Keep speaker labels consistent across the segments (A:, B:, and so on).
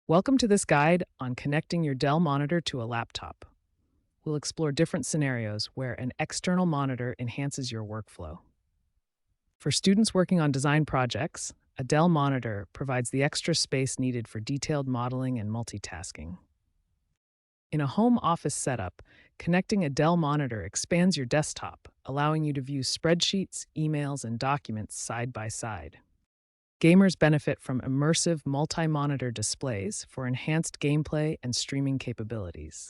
A: Welcome to this guide on connecting your Dell monitor to a laptop. We'll explore different scenarios where an external monitor enhances your workflow. For students working on design projects, a Dell monitor provides the extra space needed for detailed modeling and multitasking. In a home office setup, connecting a Dell monitor expands your desktop, allowing you to view spreadsheets, emails, and documents side by side. Gamers benefit from immersive multi-monitor displays for enhanced gameplay and streaming capabilities.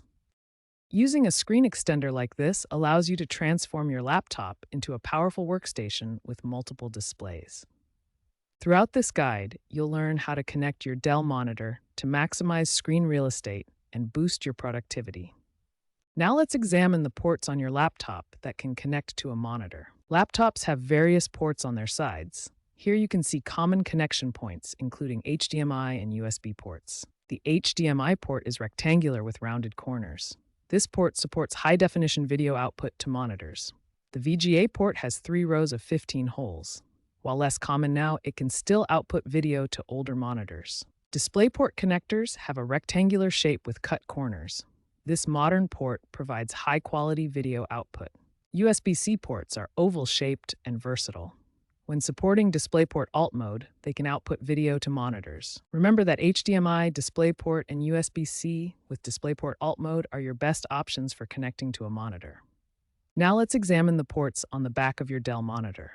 A: Using a screen extender like this allows you to transform your laptop into a powerful workstation with multiple displays. Throughout this guide, you'll learn how to connect your Dell monitor to maximize screen real estate and boost your productivity. Now let's examine the ports on your laptop that can connect to a monitor. Laptops have various ports on their sides. Here you can see common connection points, including HDMI and USB ports. The HDMI port is rectangular with rounded corners. This port supports high-definition video output to monitors. The VGA port has 3 rows of 15 holes. While less common now, it can still output video to older monitors. DisplayPort connectors have a rectangular shape with cut corners. This modern port provides high-quality video output. USB-C ports are oval-shaped and versatile. When supporting DisplayPort Alt mode, they can output video to monitors. Remember that HDMI, DisplayPort, and USB-C with DisplayPort Alt mode are your best options for connecting to a monitor. Now let's examine the ports on the back of your Dell monitor.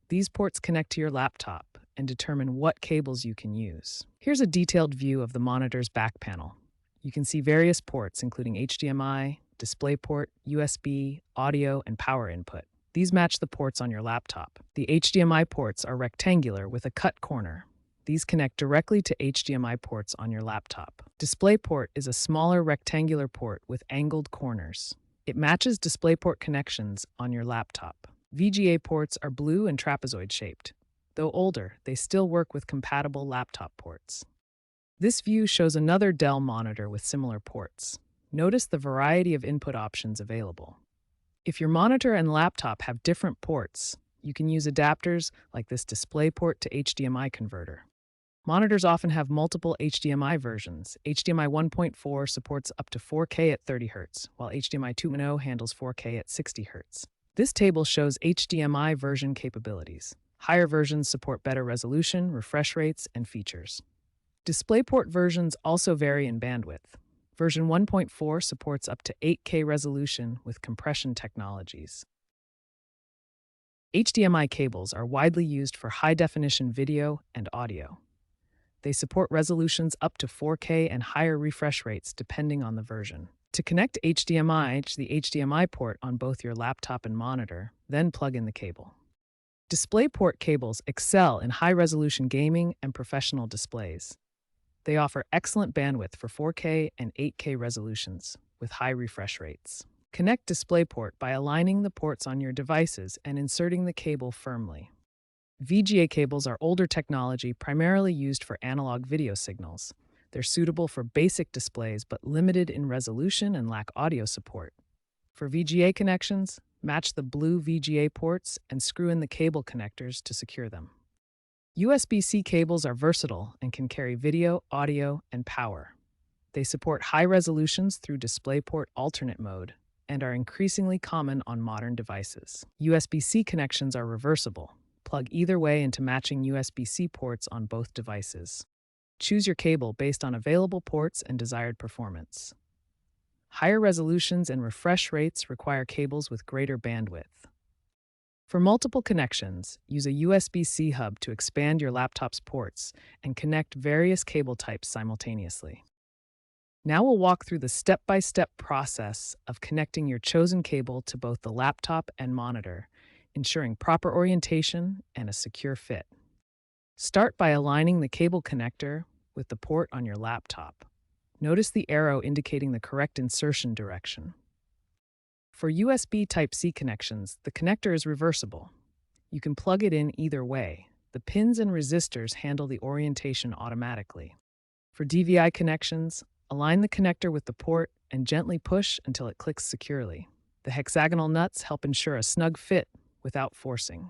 A: These ports connect to your laptop and determine what cables you can use. Here's a detailed view of the monitor's back panel. You can see various ports including HDMI, DisplayPort, USB, audio, and power input. These match the ports on your laptop. The HDMI ports are rectangular with a cut corner. These connect directly to HDMI ports on your laptop. DisplayPort is a smaller rectangular port with angled corners. It matches DisplayPort connections on your laptop. VGA ports are blue and trapezoid-shaped. Though older, they still work with compatible laptop ports. This view shows another Dell monitor with similar ports. Notice the variety of input options available. If your monitor and laptop have different ports, you can use adapters like this DisplayPort to HDMI converter. Monitors often have multiple HDMI versions. HDMI 1.4 supports up to 4K at 30 Hz, while HDMI 2.0 handles 4K at 60 Hz. This table shows HDMI version capabilities. Higher versions support better resolution, refresh rates, and features. DisplayPort versions also vary in bandwidth. Version 1.4 supports up to 8K resolution with compression technologies. HDMI cables are widely used for high-definition video and audio. They support resolutions up to 4K and higher refresh rates depending on the version. To connect HDMI to the HDMI port on both your laptop and monitor, then plug in the cable. DisplayPort cables excel in high-resolution gaming and professional displays. They offer excellent bandwidth for 4K and 8K resolutions with high refresh rates. Connect DisplayPort by aligning the ports on your devices and inserting the cable firmly. VGA cables are older technology primarily used for analog video signals. They're suitable for basic displays but limited in resolution and lack audio support. For VGA connections, match the blue VGA ports and screw in the cable connectors to secure them. USB-C cables are versatile and can carry video, audio, and power. They support high resolutions through DisplayPort alternate mode and are increasingly common on modern devices. USB-C connections are reversible. Plug either way into matching USB-C ports on both devices. Choose your cable based on available ports and desired performance. Higher resolutions and refresh rates require cables with greater bandwidth. For multiple connections, use a USB-C hub to expand your laptop's ports and connect various cable types simultaneously. Now we'll walk through the step-by-step process of connecting your chosen cable to both the laptop and monitor, ensuring proper orientation and a secure fit. Start by aligning the cable connector with the port on your laptop. Notice the arrow indicating the correct insertion direction. For USB Type-C connections, the connector is reversible. You can plug it in either way. The pins and resistors handle the orientation automatically. For DVI connections, align the connector with the port and gently push until it clicks securely. The hexagonal nuts help ensure a snug fit without forcing.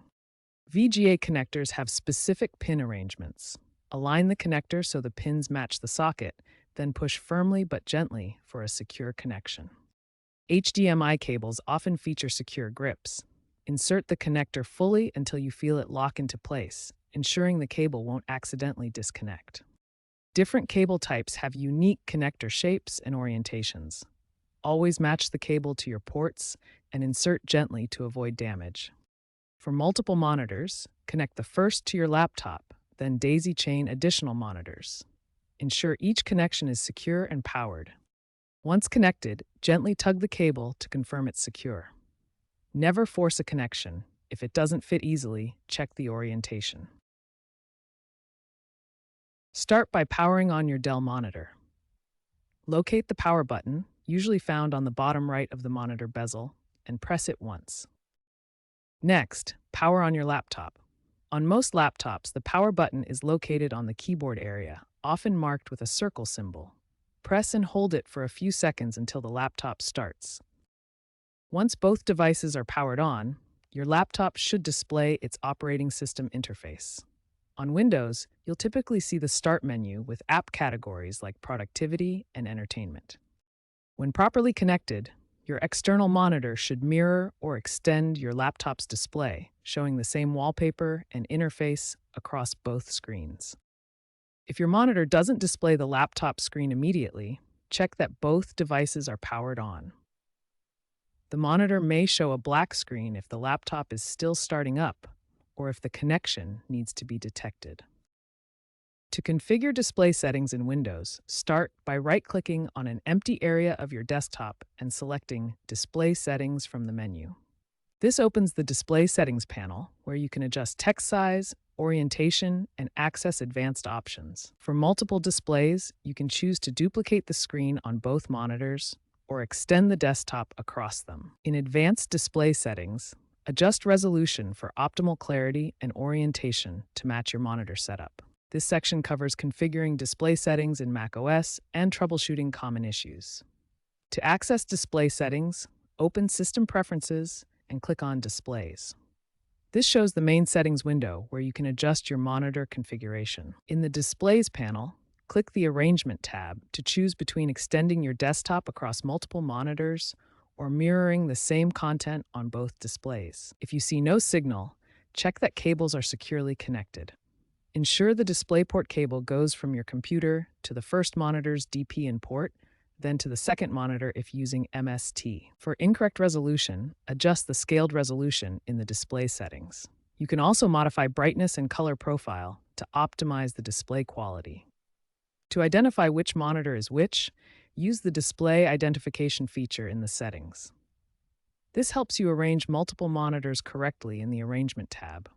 A: VGA connectors have specific pin arrangements. Align the connector so the pins match the socket, then push firmly but gently for a secure connection. HDMI cables often feature secure grips. Insert the connector fully until you feel it lock into place, ensuring the cable won't accidentally disconnect. Different cable types have unique connector shapes and orientations. Always match the cable to your ports and insert gently to avoid damage. For multiple monitors, connect the first to your laptop, then daisy chain additional monitors. Ensure each connection is secure and powered. Once connected, gently tug the cable to confirm it's secure. Never force a connection. If it doesn't fit easily, check the orientation. Start by powering on your Dell monitor. Locate the power button, usually found on the bottom right of the monitor bezel, and press it once. Next, power on your laptop. On most laptops, the power button is located on the keyboard area, often marked with a circle symbol. Press and hold it for a few seconds until the laptop starts. Once both devices are powered on, your laptop should display its operating system interface. On Windows, you'll typically see the Start menu with app categories like Productivity and Entertainment. When properly connected, your external monitor should mirror or extend your laptop's display, showing the same wallpaper and interface across both screens. If your monitor doesn't display the laptop screen immediately, check that both devices are powered on. The monitor may show a black screen if the laptop is still starting up or if the connection needs to be detected. To configure display settings in Windows, start by right-clicking on an empty area of your desktop and selecting Display Settings from the menu. This opens the Display Settings panel, where you can adjust text size, orientation, and access advanced options. For multiple displays, you can choose to duplicate the screen on both monitors or extend the desktop across them. In Advanced Display Settings, adjust resolution for optimal clarity and orientation to match your monitor setup. This section covers configuring display settings in macOS and troubleshooting common issues. To access display settings, open System Preferences and click on Displays. This shows the main settings window where you can adjust your monitor configuration. In the Displays panel, click the Arrangement tab to choose between extending your desktop across multiple monitors or mirroring the same content on both displays. If you see no signal, check that cables are securely connected. Ensure the DisplayPort cable goes from your computer to the first monitor's DP-in port, then to the second monitor if using MST. For incorrect resolution, adjust the scaled resolution in the display settings. You can also modify brightness and color profile to optimize the display quality. To identify which monitor is which, use the display identification feature in the settings. This helps you arrange multiple monitors correctly in the Arrangement tab.